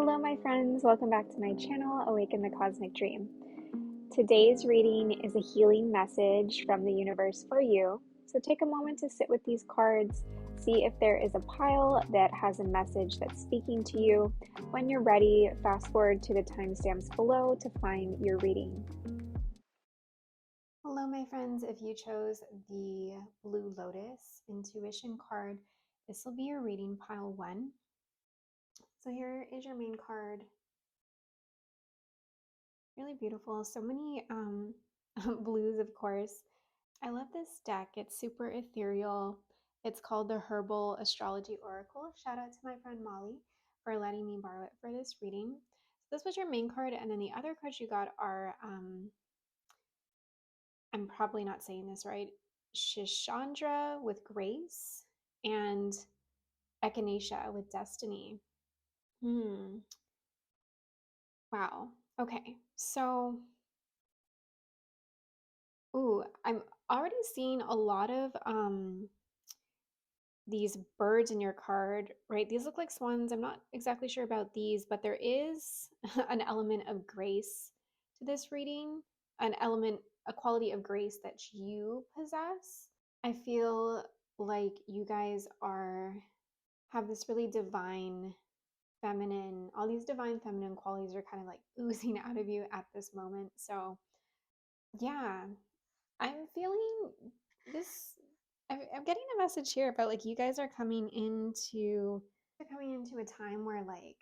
Hello, my friends. Welcome back to my channel, Awaken the Cosmic Dream. Today's reading is a healing message from the universe for you. So take a moment to sit with these cards, see if there is a pile that has a message that's speaking to you. When you're ready, fast forward to the timestamps below to find your reading. Hello, my friends. If you chose the Blue Lotus Intuition card, this will be your reading pile 1. So here is your main card. Really beautiful. So many blues, of course. I love this deck. It's super ethereal. It's called the Herbal Astrology Oracle. Shout out to my friend Molly for letting me borrow it for this reading. So this was your main card, and then the other cards you got are, I'm probably not saying this right, Shishandra with Grace and Echinacea with Destiny. Wow. Okay. So ooh, I'm already seeing a lot of these birds in your card, right? These look like swans. I'm not exactly sure about these, but there is an element of grace to this reading, an element, a quality of grace that you possess. I feel like you guys have this really divine feminine, all these divine feminine qualities are kind of like oozing out of you at this moment. So yeah, I'm feeling this. I'm getting a message here about like you guys are coming into a time where like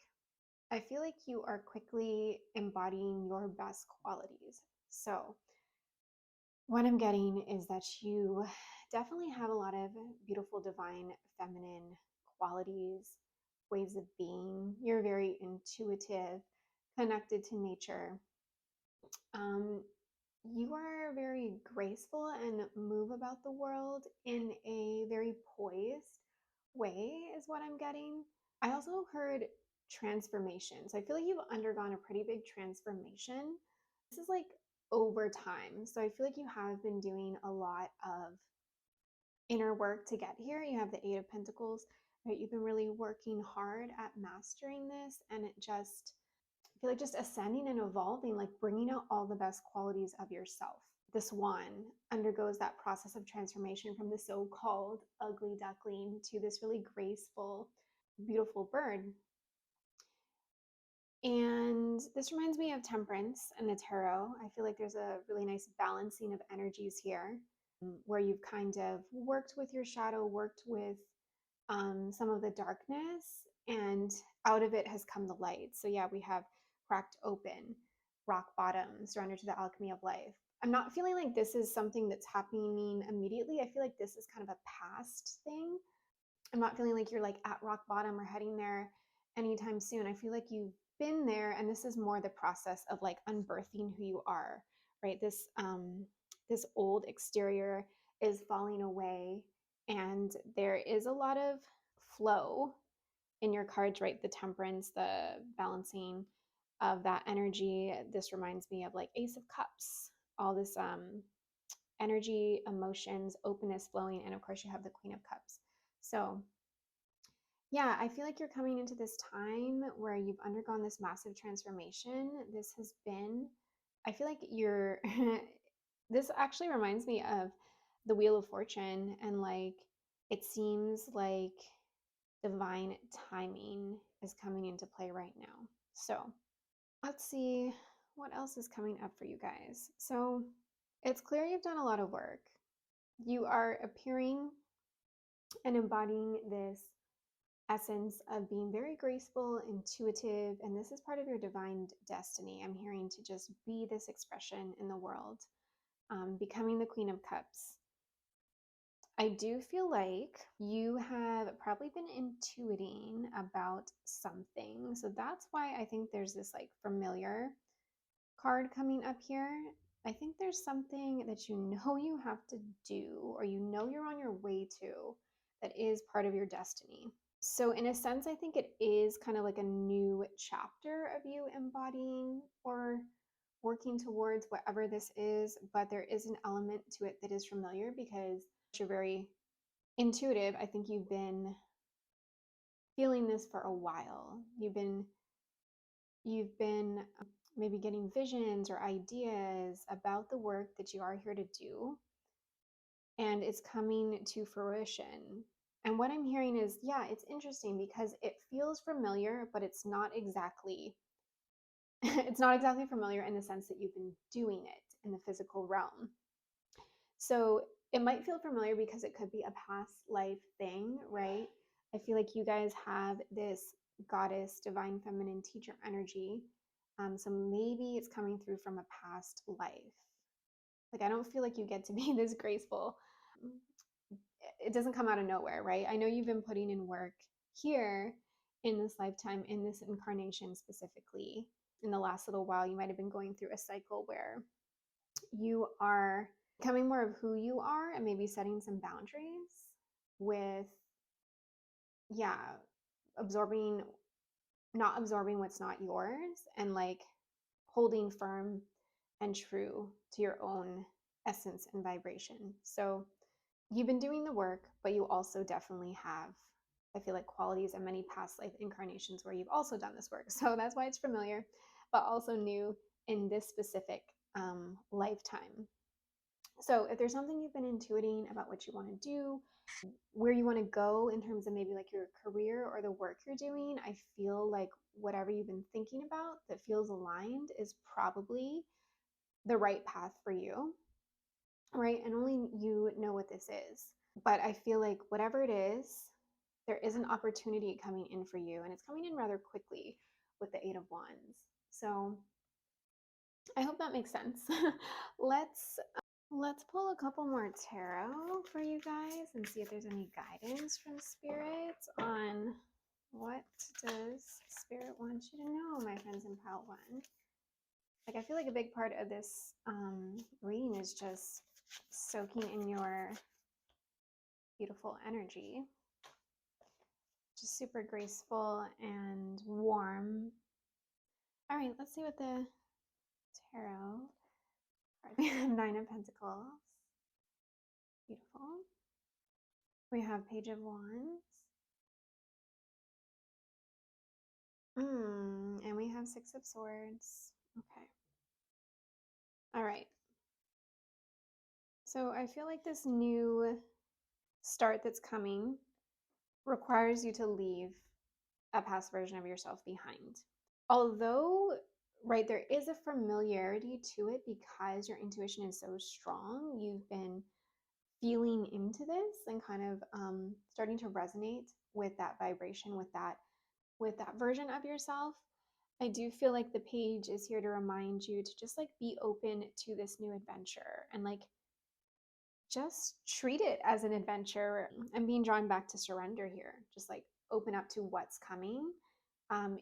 I feel like you are quickly embodying your best qualities. So what I'm getting is that you definitely have a lot of beautiful divine feminine qualities, ways of being. You're very intuitive, connected to nature. Um, you are very graceful and move about the world in a very poised way, is what I'm getting. I also heard transformation. So I feel like you've undergone a pretty big transformation. This is like over time. So I feel like you have been doing a lot of inner work to get here. You have the Eight of Pentacles, right? You've been really working hard at mastering this, and it just I feel like just ascending and evolving, like bringing out all the best qualities of yourself. This one undergoes that process of transformation from the so-called ugly duckling to this really graceful, beautiful bird. And this reminds me of Temperance and the Tarot. I feel like there's a really nice balancing of energies here where you've kind of worked with your shadow, worked with some of the darkness, and out of it has come the light. So yeah, we have cracked open, rock bottom, surrender to the alchemy of life. I'm not feeling like this is something that's happening immediately. I feel like this is kind of a past thing. I'm not feeling like you're like at rock bottom or heading there anytime soon. I feel like you've been there, and this is more the process of like unbirthing who you are, right? This old exterior is falling away, and there is a lot of flow in your cards, right? The temperance, the balancing of that energy. This reminds me of like Ace of Cups, all this energy, emotions, openness flowing, and of course you have the Queen of Cups. So yeah, I feel like you're coming into this time where you've undergone this massive transformation. This has been, I feel like you're, this actually reminds me of the Wheel of Fortune, and like it seems like divine timing is coming into play right now. So let's see what else is coming up for you guys. So it's clear you've done a lot of work. You are appearing and embodying this essence of being very graceful, intuitive, and this is part of your divine destiny. I'm hearing to just be this expression in the world, becoming the Queen of Cups. I do feel like you have probably been intuiting about something. So that's why I think there's this like familiar card coming up here. I think there's something that you know you have to do, or you know you're on your way to, that is part of your destiny. So in a sense, I think it is kind of like a new chapter of you embodying or working towards whatever this is, but there is an element to it that is familiar because you're very intuitive. I think you've been feeling this for a while. You've been you've been maybe getting visions or ideas about the work that you are here to do, and it's coming to fruition. And what I'm hearing is, yeah, it's interesting because it feels familiar, but it's not exactly it's not exactly familiar in the sense that you've been doing it in the physical realm. So it might feel familiar because it could be a past life thing, right? I feel like you guys have this goddess, divine feminine teacher energy. So maybe it's coming through from a past life. Like, I don't feel like you get to be this graceful. It doesn't come out of nowhere, right? I know you've been putting in work here in this lifetime, in this incarnation specifically. In the last little while, you might have been going through a cycle where you are becoming more of who you are and maybe setting some boundaries with, yeah, absorbing, not absorbing what's not yours, and like holding firm and true to your own essence and vibration. So you've been doing the work, but you also definitely have, I feel like, qualities and many past life incarnations where you've also done this work. So that's why it's familiar, but also new in this specific lifetime. So if there's something you've been intuiting about what you want to do, where you want to go in terms of maybe like your career or the work you're doing, I feel like whatever you've been thinking about that feels aligned is probably the right path for you, right? And only you know what this is. But I feel like whatever it is, there is an opportunity coming in for you, and it's coming in rather quickly with the Eight of Wands. So I hope that makes sense. let's let's pull a couple more tarot for you guys and see if there's any guidance from spirit on what does spirit want you to know, my friends in pile one. Like, I feel like a big part of this reading is just soaking in your beautiful energy. Just super graceful and warm. All right, let's see what the tarot card. We have Nine of Pentacles. Beautiful. We have Page of Wands. And we have Six of Swords. Okay. All right. So I feel like this new start that's coming requires you to leave a past version of yourself behind. Although, right, there is a familiarity to it because your intuition is so strong. You've been feeling into this and kind of starting to resonate with that vibration, with that version of yourself. I do feel like the page is here to remind you to just like be open to this new adventure and like just treat it as an adventure. I'm being drawn back to surrender here. Just like open up to what's coming.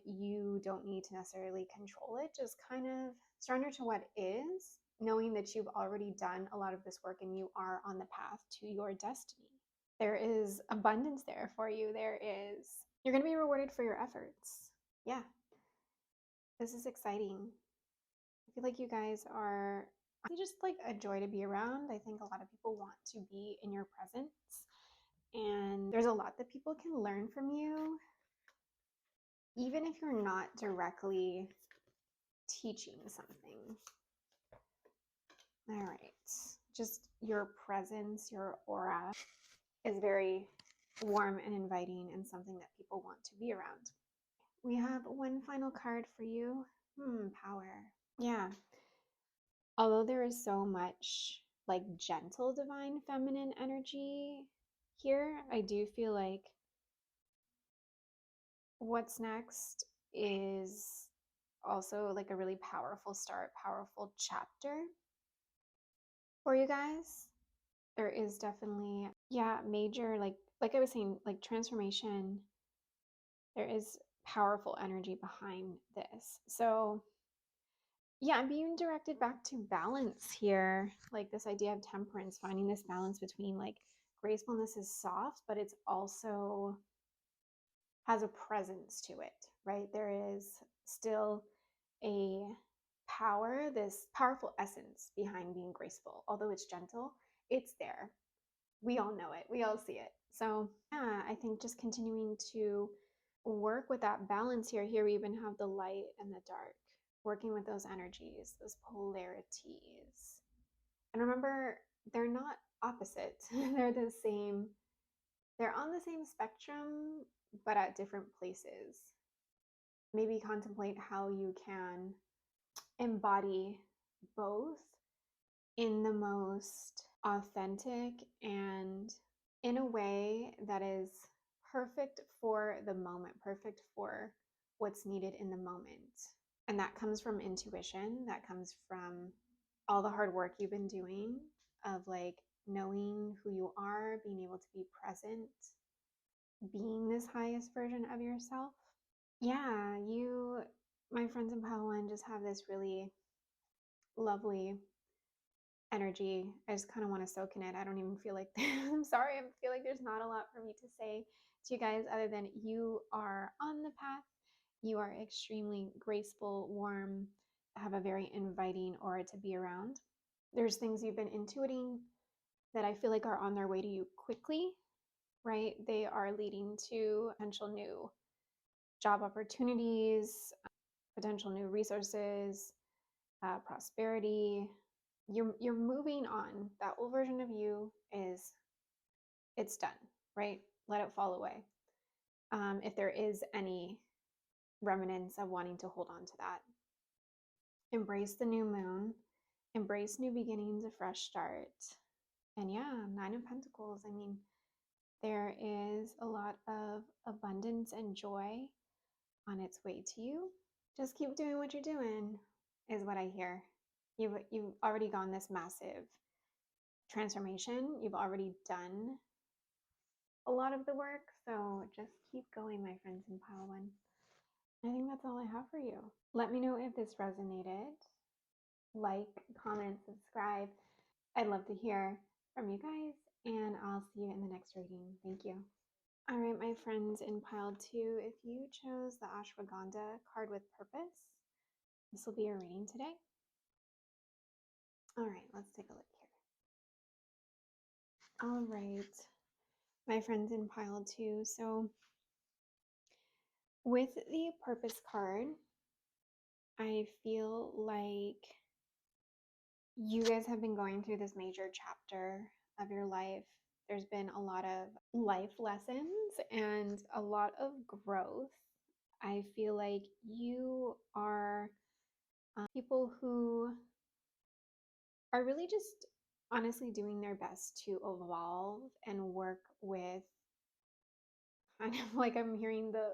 You don't need to necessarily control it. Just kind of surrender to what is, knowing that you've already done a lot of this work and you are on the path to your destiny. There is abundance there for you. You're going to be rewarded for your efforts. Yeah, this is exciting. I feel like you guys are just like a joy to be around. I think a lot of people want to be in your presence, and there's a lot that people can learn from you, even if you're not directly teaching something. All right, just your presence, your aura is very warm and inviting and something that people want to be around. We have one final card for you. Power. Yeah. Although there is so much like gentle divine feminine energy here, I do feel like what's next is also like a really powerful start, powerful chapter for you guys. There is definitely, yeah, major like I was saying, like transformation. There is powerful energy behind this. So yeah, I'm being directed back to balance here, like this idea of temperance, finding this balance between like gracefulness is soft, but it's also has a presence to it, right? There is still a power, this powerful essence behind being graceful. Although it's gentle, it's there. We all know it, we all see it. So, yeah, I think just continuing to work with that balance here. Here we even have the light and the dark, working with those energies, those polarities. And remember, they're not opposite. They're the same. They're on the same spectrum, but at different places. Maybe contemplate how you can embody both in the most authentic and in a way that is perfect for the moment, perfect for what's needed in the moment. And that comes from intuition, that comes from all the hard work you've been doing of like knowing who you are, being able to be present, being this highest version of yourself. Yeah, you, my friends in Padawan, just have this really lovely energy. I just kind of want to soak in it. I don't even feel like I'm sorry. I feel like there's not a lot for me to say to you guys other than you are on the path. You are extremely graceful, warm, have a very inviting aura to be around. There's things you've been intuiting that I feel like are on their way to you quickly, right? They are leading to potential new job opportunities, potential new resources, prosperity. You're moving on. That old version of you is it's done, right? Let it fall away. If there is any remnants of wanting to hold on to that, embrace the new moon, embrace new beginnings, a fresh start. And yeah, Nine of Pentacles. I mean, there is a lot of abundance and joy on its way to you. Just keep doing what you're doing, is what I hear. You've already gone this massive transformation. You've already done a lot of the work, so just keep going, my friends in pile one. I think that's all I have for you. Let me know if this resonated. Like, comment, subscribe. I'd love to hear from you guys, and I'll see you in the next reading. Thank you. All right, my friends in pile two, if you chose the Ashwagandha card with purpose, this will be your reading today. All right, let's take a look here. All right, my friends in pile two. So with the purpose card, I feel like you guys have been going through this major chapter of your life. There's been a lot of life lessons and a lot of growth. I feel like you are people who are really just honestly doing their best to evolve and work with kind of like I'm hearing the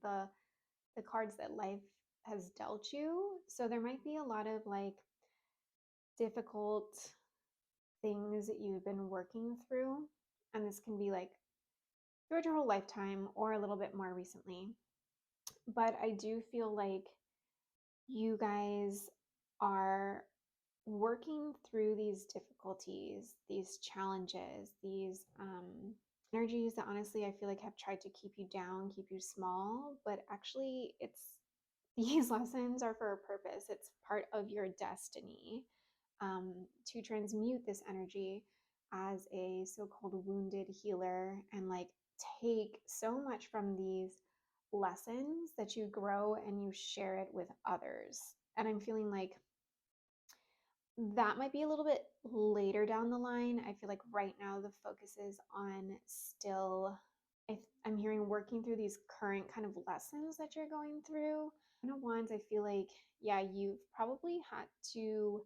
the cards that life has dealt you. So there might be a lot of like difficult things that you've been working through, and this can be like throughout your whole lifetime or a little bit more recently. But I do feel like you guys are working through these difficulties, these challenges, these energies that honestly I feel like have tried to keep you down, keep you small, but actually it's these lessons are for a purpose. It's part of your destiny to transmute this energy as a so-called wounded healer and like take so much from these lessons that you grow and you share it with others. And I'm feeling like that might be a little bit later down the line. I feel like right now the focus is on still, I'm hearing working through these current kind of lessons that you're going through. Kind of ones I feel like, yeah, you've probably had to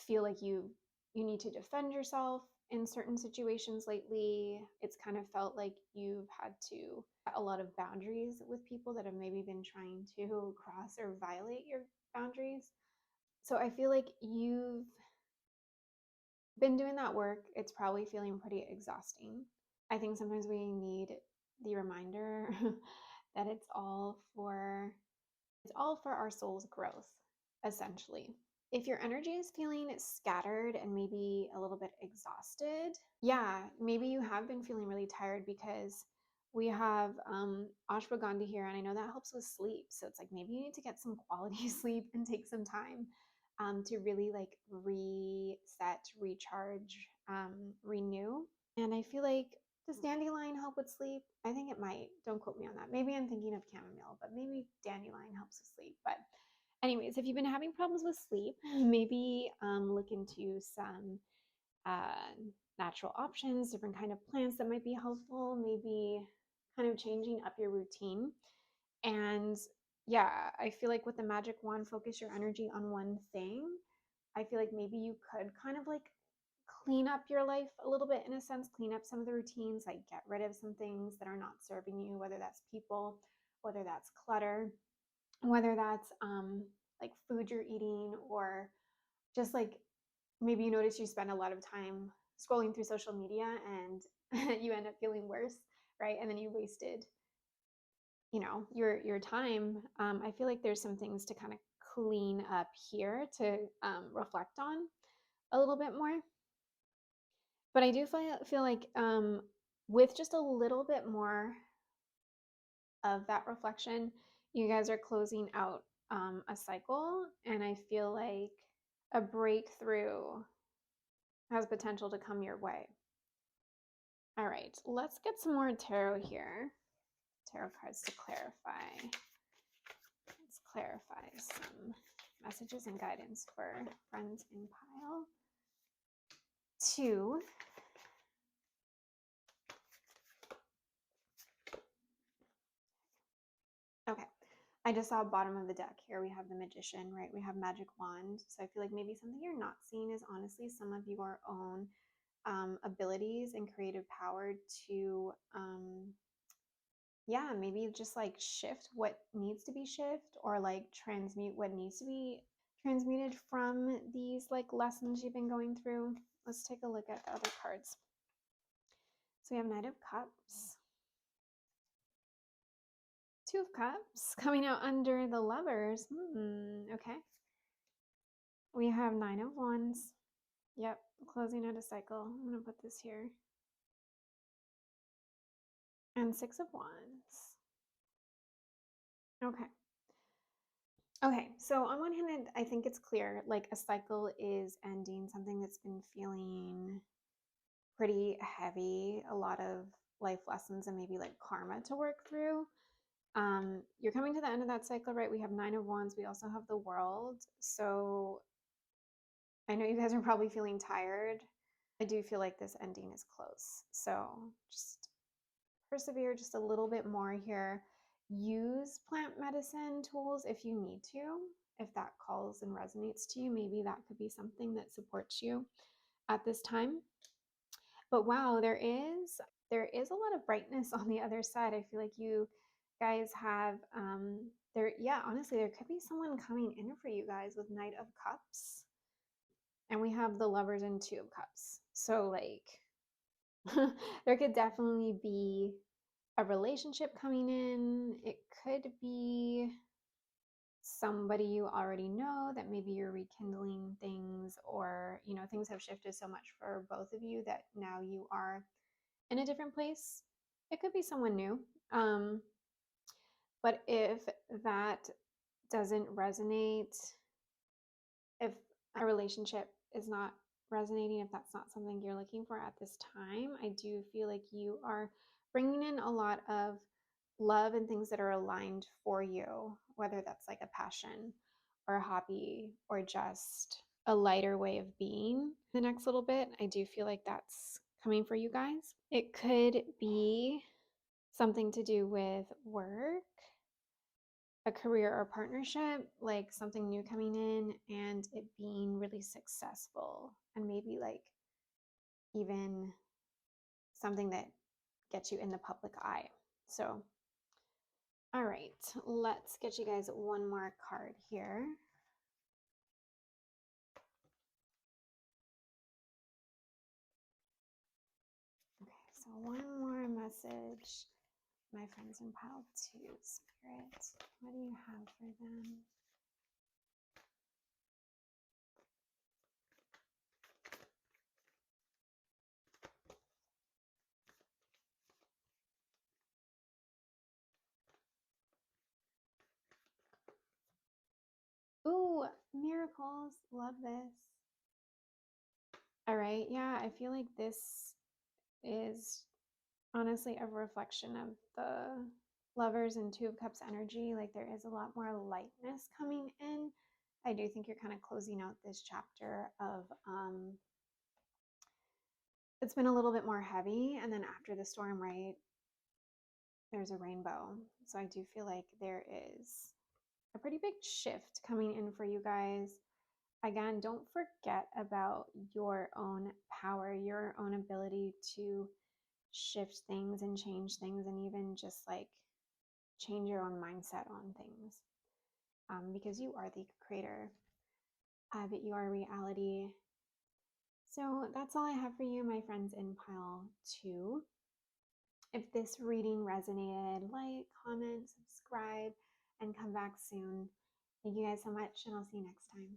feel like you need to defend yourself in certain situations lately. It's kind of felt like you've had to set a lot of boundaries with people that have maybe been trying to cross or violate your boundaries. So I feel like you've been doing that work. It's probably feeling pretty exhausting. I think sometimes we need the reminder that it's all for our soul's growth, essentially. If your energy is feeling scattered and maybe a little bit exhausted, yeah, maybe you have been feeling really tired because we have ashwagandha here, and I know that helps with sleep. So it's like maybe you need to get some quality sleep and take some time to really like reset, recharge, renew. And I feel like Does dandelion help with sleep? I think it might. Don't quote me on that. Maybe I'm thinking of chamomile, but maybe dandelion helps with sleep. But, anyways, if you've been having problems with sleep, maybe look into some uh, natural options, different kind of plants that might be helpful. Maybe kind of changing up your routine. And yeah, I feel like with the magic wand, focus your energy on one thing. I feel like maybe you could kind of like clean up your life a little bit in a sense, clean up some of the routines, like get rid of some things that are not serving you, whether that's people, whether that's clutter, whether that's like food you're eating, or just like maybe you notice you spend a lot of time scrolling through social media and you end up feeling worse, right? And then you wasted, your time. I feel like there's some things to kind of clean up here to reflect on a little bit more. But I do feel like with just a little bit more of that reflection, you guys are closing out a cycle, and I feel like a breakthrough has potential to come your way. All right, let's get some more tarot here. Tarot cards to clarify. Let's clarify some messages and guidance for friends in pile 2. Okay, I just saw bottom of the deck here. We have the Magician, right? We have Magic Wand. So I feel like maybe something you're not seeing is honestly some of your own abilities and creative power to, yeah, maybe just like shift what needs to be shift, or like transmute what needs to be transmuted from these like lessons you've been going through. Let's take a look at the other cards. So we have Knight of Cups, Two of Cups coming out under the Lovers. Okay. We have Nine of Wands. Yep, closing out a cycle. I'm going to put this here. And Six of Wands. Okay. Okay, so on one hand, I think it's clear, like a cycle is ending, something that's been feeling pretty heavy, a lot of life lessons and maybe like karma to work through. You're coming to the end of that cycle, right? We have Nine of Wands. We also have the World. So I know you guys are probably feeling tired. I do feel like this ending is close. So just persevere just a little bit more here. Use plant medicine tools if you need to. If that calls and resonates to you, maybe that could be something that supports you at this time. But wow, there is a lot of brightness on the other side. I feel like you guys have there, yeah, honestly, there could be someone coming in for you guys with Knight of Cups. And we have the Lovers and Two of Cups. So like there could definitely be a relationship coming in. It could be somebody you already know that maybe you're rekindling things, or things have shifted so much for both of you that now you are in a different place. It could be someone new. But if that doesn't resonate, if a relationship is not resonating, if that's not something you're looking for at this time, I do feel like you are bringing in a lot of love and things that are aligned for you, whether that's like a passion or a hobby or just a lighter way of being the next little bit. I do feel like that's coming for you guys. It could be something to do with work, a career or partnership, like something new coming in and it being really successful, and maybe like even something that gets you in the public eye. So, all right, let's get you guys one more card here. Okay, so one more message, my friends in pile 2. Spirit, what do you have for them? Ooh, miracles. Love this. All right. Yeah, I feel like this is honestly a reflection of the Lovers and Two of Cups energy. Like there is a lot more lightness coming in. I do think you're kind of closing out this chapter of it's been a little bit more heavy, and then after the storm, right, there's a rainbow. So I do feel like there is a pretty big shift coming in for you guys. Again, don't forget about your own power, your own ability to shift things and change things, and even just like change your own mindset on things, because you are the creator of your reality. So that's all I have for you, my friends, in pile two. If this reading resonated, like, comment, subscribe, and come back soon. Thank you guys so much, and I'll see you next time.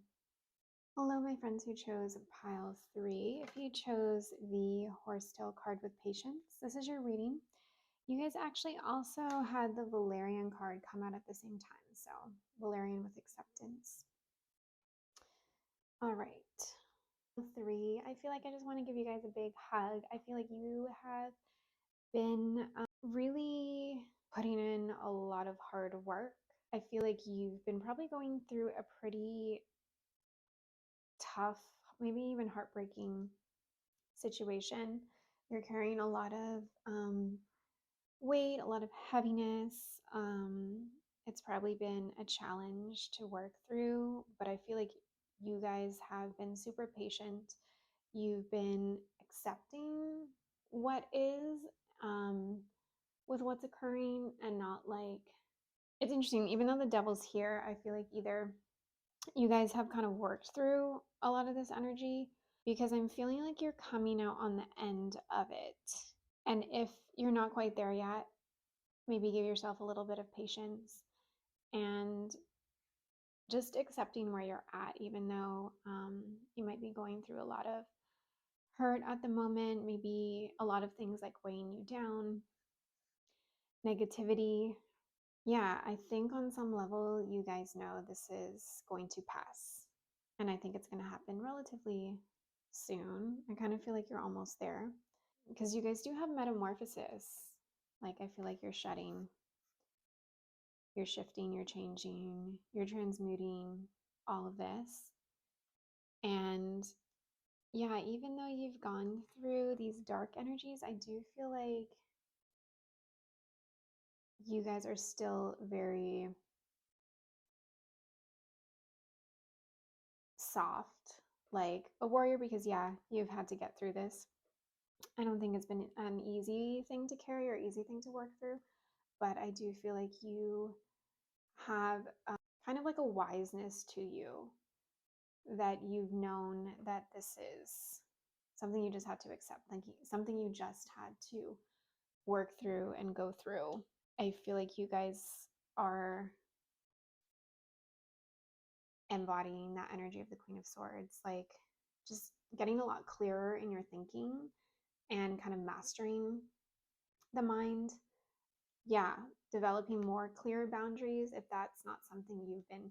Hello, my friends who chose pile three. If you chose the Horsetail card with patience, this is your reading. You guys actually also had the Valerian card come out at the same time. So, Valerian with acceptance. All right. Three. I feel like I just want to give you guys a big hug. I feel like you have been really putting in a lot of hard work. I feel like you've been probably going through a pretty tough, maybe even heartbreaking situation. You're carrying a lot of weight, a lot of heaviness. It's probably been a challenge to work through, but I feel like you guys have been super patient. You've been accepting what is, with what's occurring, and not like, it's interesting, even though the devil's here, I feel like either you guys have kind of worked through a lot of this energy, because I'm feeling like you're coming out on the end of it. And if you're not quite there yet, maybe give yourself a little bit of patience and just accepting where you're at, even though you might be going through a lot of hurt at the moment, maybe a lot of things like weighing you down, negativity. Yeah, I think on some level, you guys know this is going to pass. And I think it's going to happen relatively soon. I kind of feel like you're almost there, because you guys do have metamorphosis. Like, I feel like you're shedding, you're shifting, you're changing, you're transmuting all of this. And yeah, even though you've gone through these dark energies, I do feel like you guys are still very soft, like a warrior, because yeah, you've had to get through this. I don't think it's been an easy thing to carry or easy thing to work through, but I do feel like you have kind of like a wiseness to you, that you've known that this is something you just had to accept, like something you just had to work through and go through. I feel like you guys are embodying that energy of the Queen of Swords, like just getting a lot clearer in your thinking and kind of mastering the mind. Yeah, developing more clear boundaries if that's not something you've been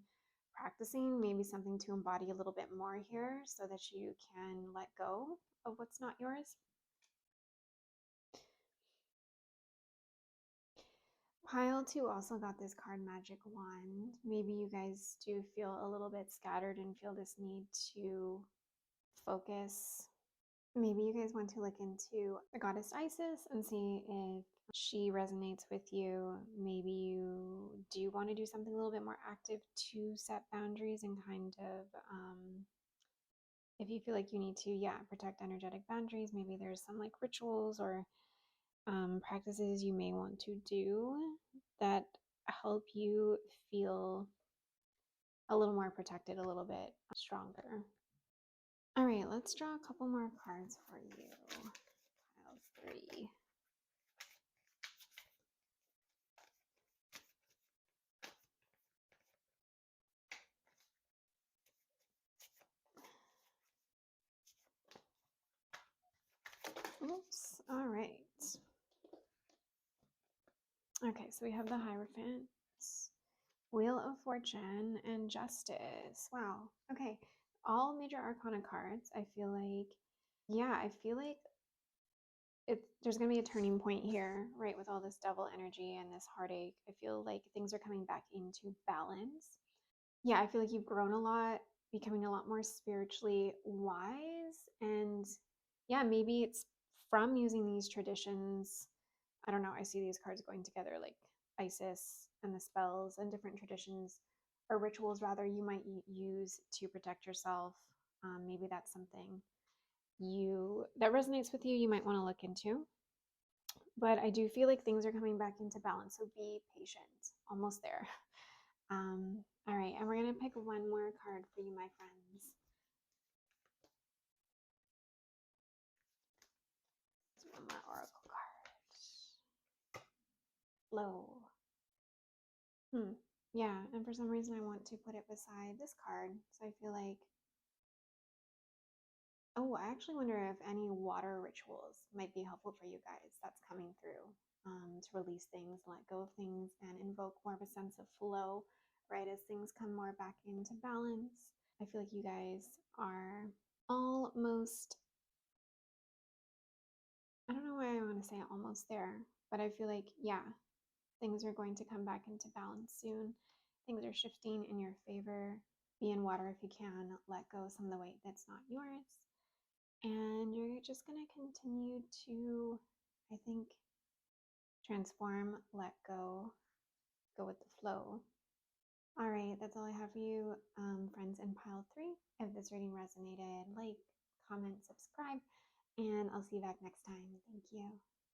practicing, maybe something to embody a little bit more here so that you can let go of what's not yours. Pile two also got this card, Magic Wand. Maybe you guys do feel a little bit scattered and feel this need to focus. Maybe you guys want to look into the goddess Isis and see if she resonates with you. Maybe you do want to do something a little bit more active to set boundaries and kind of, if you feel like you need to, yeah, protect energetic boundaries, maybe there's some like rituals or practices you may want to do that help you feel a little more protected, a little bit stronger. All right, let's draw a couple more cards for you. Pile three. Oops. All right. Okay, so we have the Hierophant, Wheel of Fortune, and Justice. Wow. Okay. All major arcana cards. I feel like, yeah, I feel like there's going to be a turning point here, right? With all this devil energy and this heartache, I feel like things are coming back into balance. Yeah, I feel like you've grown a lot, becoming a lot more spiritually wise. And yeah, maybe it's from using these traditions. I don't know. I see these cards going together like Isis and the spells and different traditions or rituals, rather, you might use to protect yourself. Maybe that's something that resonates with you, you might want to look into. But I do feel like things are coming back into balance. So be patient. Almost there. All right, and we're going to pick one more card for you, my friends. One more oracle card. Flow. Yeah, and for some reason I want to put it beside this card. So I feel like, oh, I actually wonder if any water rituals might be helpful for you guys. That's coming through, to release things, let go of things, and invoke more of a sense of flow, right? As things come more back into balance. I feel like you guys are almost, I don't know why I want to say almost there, but I feel like, yeah, things are going to come back into balance soon. Things are shifting in your favor. Be in water if you can. Let go of some of the weight that's not yours. And you're just going to continue to, I think, transform, let go, go with the flow. All right, that's all I have for you, friends in pile 3. If this reading resonated, like, comment, subscribe, and I'll see you back next time. Thank you.